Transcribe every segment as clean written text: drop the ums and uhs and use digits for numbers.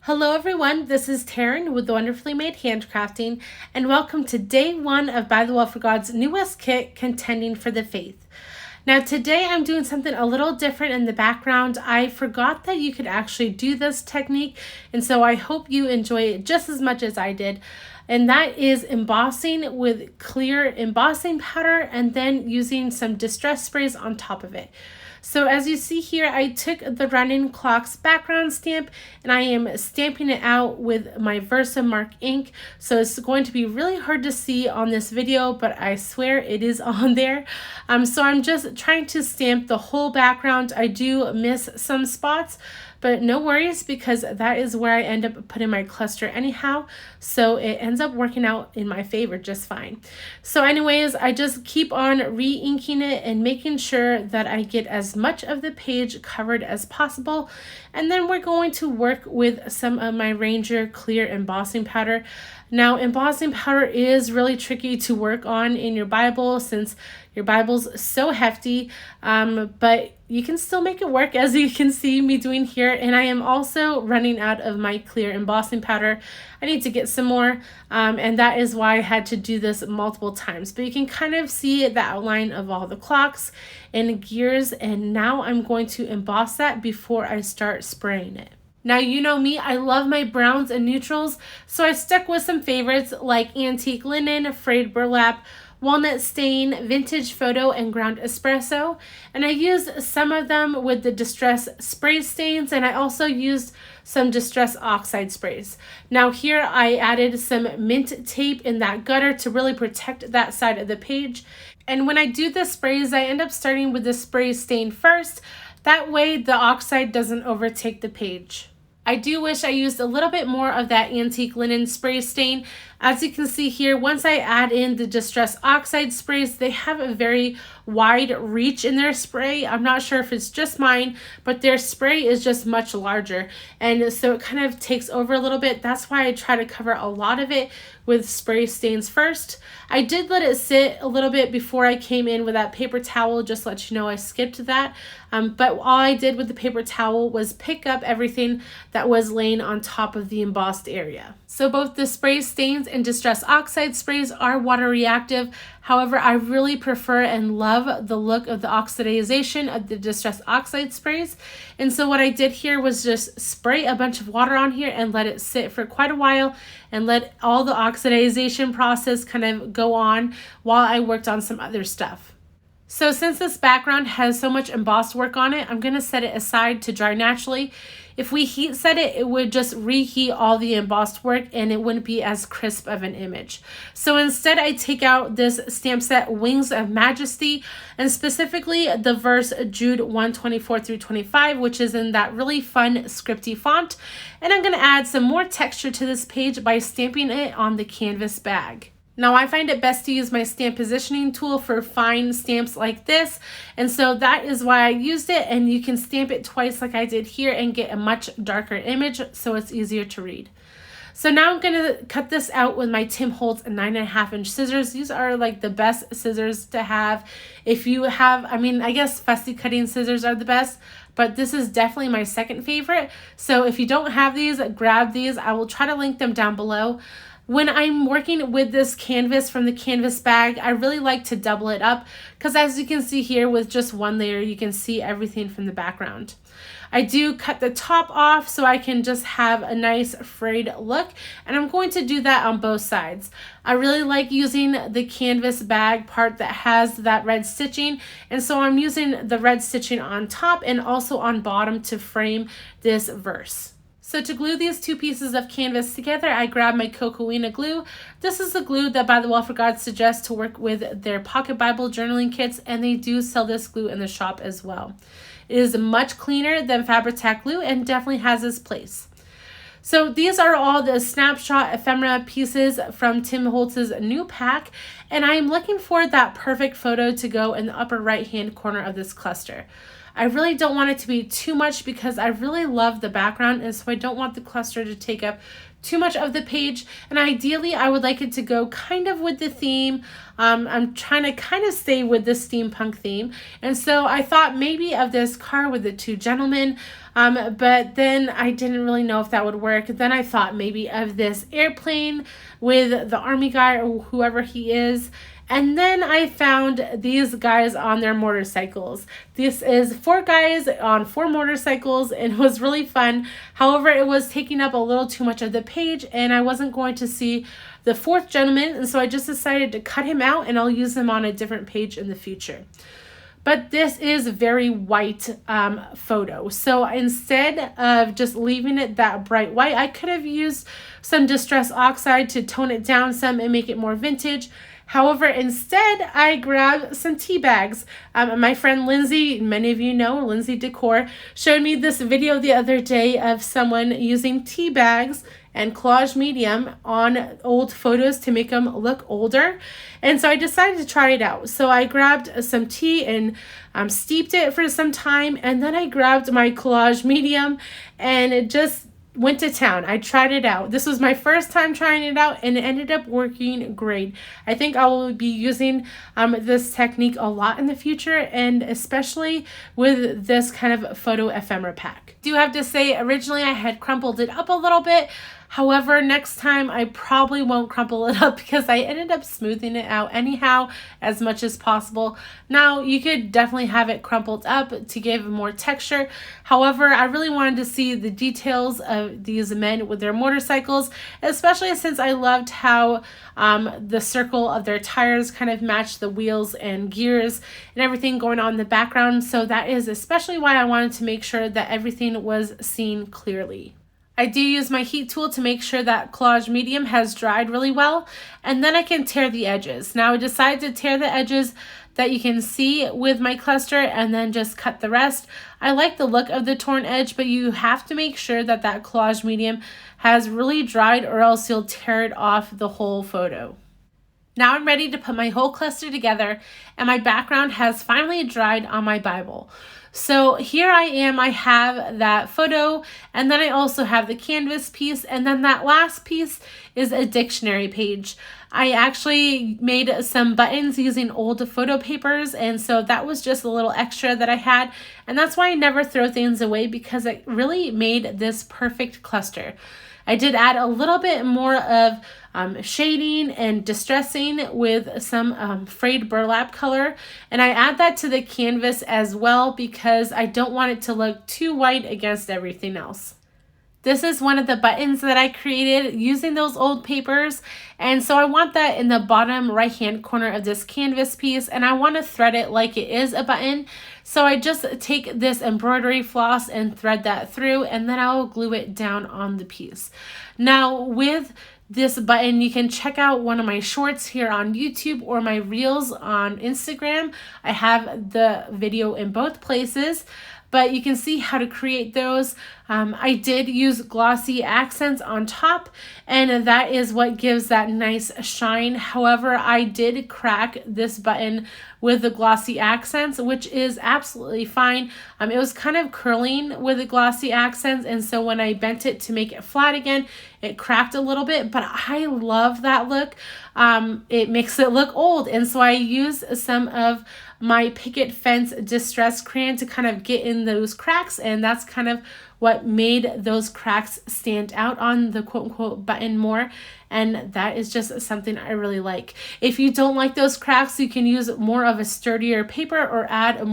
Hello everyone, this is Taryn with the Wonderfully Made Handcrafting, and welcome to day one of ByTheWell4God's newest kit, Contending for the Faith. Now today I'm doing something a little different in the background. I forgot that you could actually do this technique, and so I hope you enjoy it just as much as I did. And that is embossing with clear embossing powder and then using some distress sprays on top of it. So as you see here, I took the running clock's background stamp and I am stamping it out with my VersaMark ink. So it's going to be really hard to see on this video, but I swear it is on there. So I'm just trying to stamp the whole background. I do miss some spots, but no worries because that is where I end up putting my cluster anyhow. So it ends up working out in my favor just fine. So anyways, I just keep on re-inking it and making sure that I get as much of the page covered as possible. And then we're going to work with some of my Ranger clear embossing powder. Now, embossing powder is really tricky to work on in your Bible since your Bible's so hefty, but you can still make it work, as you can see me doing here. And I am also running out of my clear embossing powder. I need to get some more, and that is why I had to do this multiple times. But you can kind of see the outline of all the clocks and gears, and now I'm going to emboss that before I start spraying it. Now, you know me, I love my browns and neutrals, so I stuck with some favorites like antique linen, frayed burlap, walnut stain, vintage photo, and ground espresso. And I used some of them with the distress spray stains, and I also used some distress oxide sprays. Now here I added some mint tape in that gutter to really protect that side of the page. And when I do the sprays, I end up starting with the spray stain first. That way the oxide doesn't overtake the page. I do wish I used a little bit more of that antique linen spray stain. As you can see here, once I add in the distress oxide sprays, they have a very wide reach in their spray. I'm not sure if it's just mine, but their spray is just much larger. And so it kind of takes over a little bit. That's why I try to cover a lot of it with spray stains first. I did let it sit a little bit before I came in with that paper towel, just to let you know I skipped that. But all I did with the paper towel was pick up everything that was laying on top of the embossed area. So both the spray stains and distress oxide sprays are water reactive. However, I really prefer and love the look of the oxidization of the distress oxide sprays. And so what I did here was just spray a bunch of water on here and let it sit for quite a while and let all the oxidization process kind of go on while I worked on some other stuff. So since this background has so much embossed work on it, I'm going to set it aside to dry naturally. If we heat set it, it would just reheat all the embossed work and it wouldn't be as crisp of an image. So instead I take out this stamp set Wings of Majesty, and specifically the verse Jude 1:24 through 25, which is in that really fun scripty font. And I'm going to add some more texture to this page by stamping it on the canvas bag. Now I find it best to use my stamp positioning tool for fine stamps like this, and so that is why I used it, and you can stamp it twice like I did here and get a much darker image so it's easier to read. So now I'm going to cut this out with my Tim Holtz 9.5-inch scissors. These are like the best scissors to have. If you have, I guess fussy cutting scissors are the best, but this is definitely my second favorite. So if you don't have these, grab these. I will try to link them down below. When I'm working with this canvas from the canvas bag, I really like to double it up because as you can see here with just one layer, you can see everything from the background. I do cut the top off so I can just have a nice frayed look, and I'm going to do that on both sides. I really like using the canvas bag part that has that red stitching, and so I'm using the red stitching on top and also on bottom to frame this verse. So to glue these two pieces of canvas together, I grabbed my Cocoina glue. This is the glue that ByTheWell4God suggests to work with their Pocket Bible journaling kits, and they do sell this glue in the shop as well. It is much cleaner than Fabri-Tac glue and definitely has its place. So these are all the Snapshot Ephemera pieces from Tim Holtz's new pack, and I am looking for that perfect photo to go in the upper right hand corner of this cluster. I really don't want it to be too much because I really love the background, and so I don't want the cluster to take up too much of the page. And ideally I would like it to go kind of with the theme. I'm trying to kind of stay with the steampunk theme, and so I thought maybe of this car with the two gentlemen, but then I didn't really know if that would work. Then I thought maybe of this airplane with the army guy or whoever he is. And then I found these guys on their motorcycles. This is 4 guys on 4 motorcycles, and it was really fun. However, it was taking up a little too much of the page, and I wasn't going to see the 4th gentleman, and so I just decided to cut him out, and I'll use him on a different page in the future. But this is a very white photo. So instead of just leaving it that bright white, I could have used some Distress Oxide to tone it down some and make it more vintage. However, instead, I grabbed some tea bags. My friend Lindsay, many of you know, Lindsay Decor, showed me this video the other day of someone using tea bags and collage medium on old photos to make them look older. And so I decided to try it out. So I grabbed some tea and steeped it for some time. And then I grabbed my collage medium and it just went to town. I tried it out. This was my first time trying it out, and it ended up working great. I think I will be using this technique a lot in the future, and especially with this kind of photo ephemera pack. I do have to say, originally I had crumpled it up a little bit. However, next time I probably won't crumple it up because I ended up smoothing it out anyhow as much as possible. Now, you could definitely have it crumpled up to give more texture. However, I really wanted to see the details of these men with their motorcycles, especially since I loved how the circle of their tires kind of matched the wheels and gears and everything going on in the background. So that is especially why I wanted to make sure that everything was seen clearly. I do use my heat tool to make sure that collage medium has dried really well, and then I can tear the edges. Now I decided to tear the edges that you can see with my cluster and then just cut the rest. I like the look of the torn edge, but you have to make sure that that collage medium has really dried or else you'll tear it off the whole photo. Now I'm ready to put my whole cluster together, and my background has finally dried on my Bible. So here I am, I have that photo, and then I also have the canvas piece, and then that last piece is a dictionary page. I actually made some buttons using old photo papers, and so that was just a little extra that I had, and that's why I never throw things away because it really made this perfect cluster. I did add a little bit more of shading and distressing with some frayed burlap color, and I add that to the canvas as well because I don't want it to look too white against everything else. This is one of the buttons that I created using those old papers, and so I want that in the bottom right hand corner of this canvas piece, and I want to thread it like it is a button. So I just take this embroidery floss and thread that through, and then I'll glue it down on the piece. Now with this button, you can check out one of my shorts here on YouTube or my reels on Instagram. I have the video in both places, but you can see how to create those. I did use Glossy Accents on top, and that is what gives that nice shine. However, I did crack this button with the Glossy Accents, which is absolutely fine. It was kind of curling with the Glossy Accents, and so when I bent it to make it flat again, it cracked a little bit, but I love that look. It makes it look old, and so I use some of my picket fence distress crayon to kind of get in those cracks, and that's kind of what made those cracks stand out on the quote-unquote button more, and that is just something I really like. If you don't like those cracks, you can use more of a sturdier paper or add a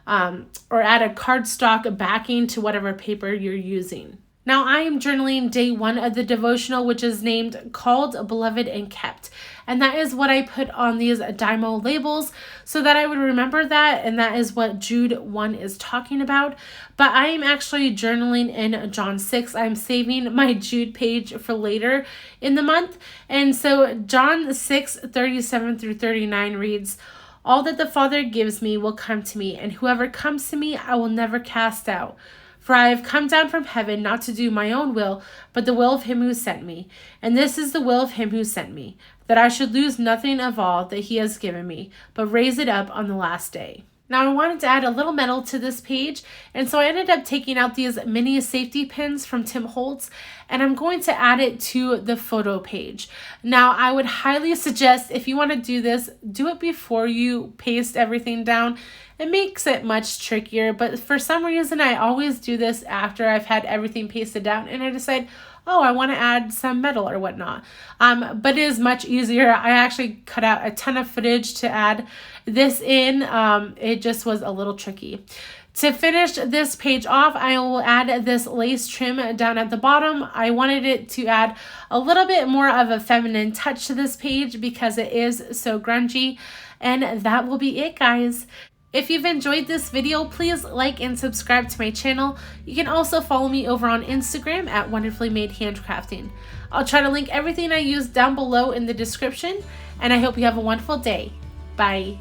cardstock backing to whatever paper you're using. Now I am journaling day 1 of the devotional, which is named Called, Beloved, and Kept. And that is what I put on these Dymo labels so that I would remember that, and that is what Jude 1 is talking about. But I am actually journaling in John 6. I'm saving my Jude page for later in the month. And so John 6:37 through 39 reads, "All that the Father gives me will come to me, and whoever comes to me I will never cast out. For I have come down from heaven not to do my own will, but the will of him who sent me. And this is the will of him who sent me, that I should lose nothing of all that he has given me, but raise it up on the last day." Now I wanted to add a little metal to this page, and so I ended up taking out these mini safety pins from Tim Holtz, and I'm going to add it to the photo page. Now I would highly suggest, if you want to do this, do it before you paste everything down. It makes it much trickier, but for some reason I always do this after I've had everything pasted down and I decide, oh, I want to add some metal or whatnot. But it is much easier. I actually cut out a ton of footage to add this in. It just was a little tricky. To finish this page off, I will add this lace trim down at the bottom. I wanted it to add a little bit more of a feminine touch to this page because it is so grungy. And that will be it, guys. If you've enjoyed this video, please like and subscribe to my channel. You can also follow me over on Instagram at Wonderfully Made Handcrafting. I'll try to link everything I use down below in the description, and I hope you have a wonderful day. Bye.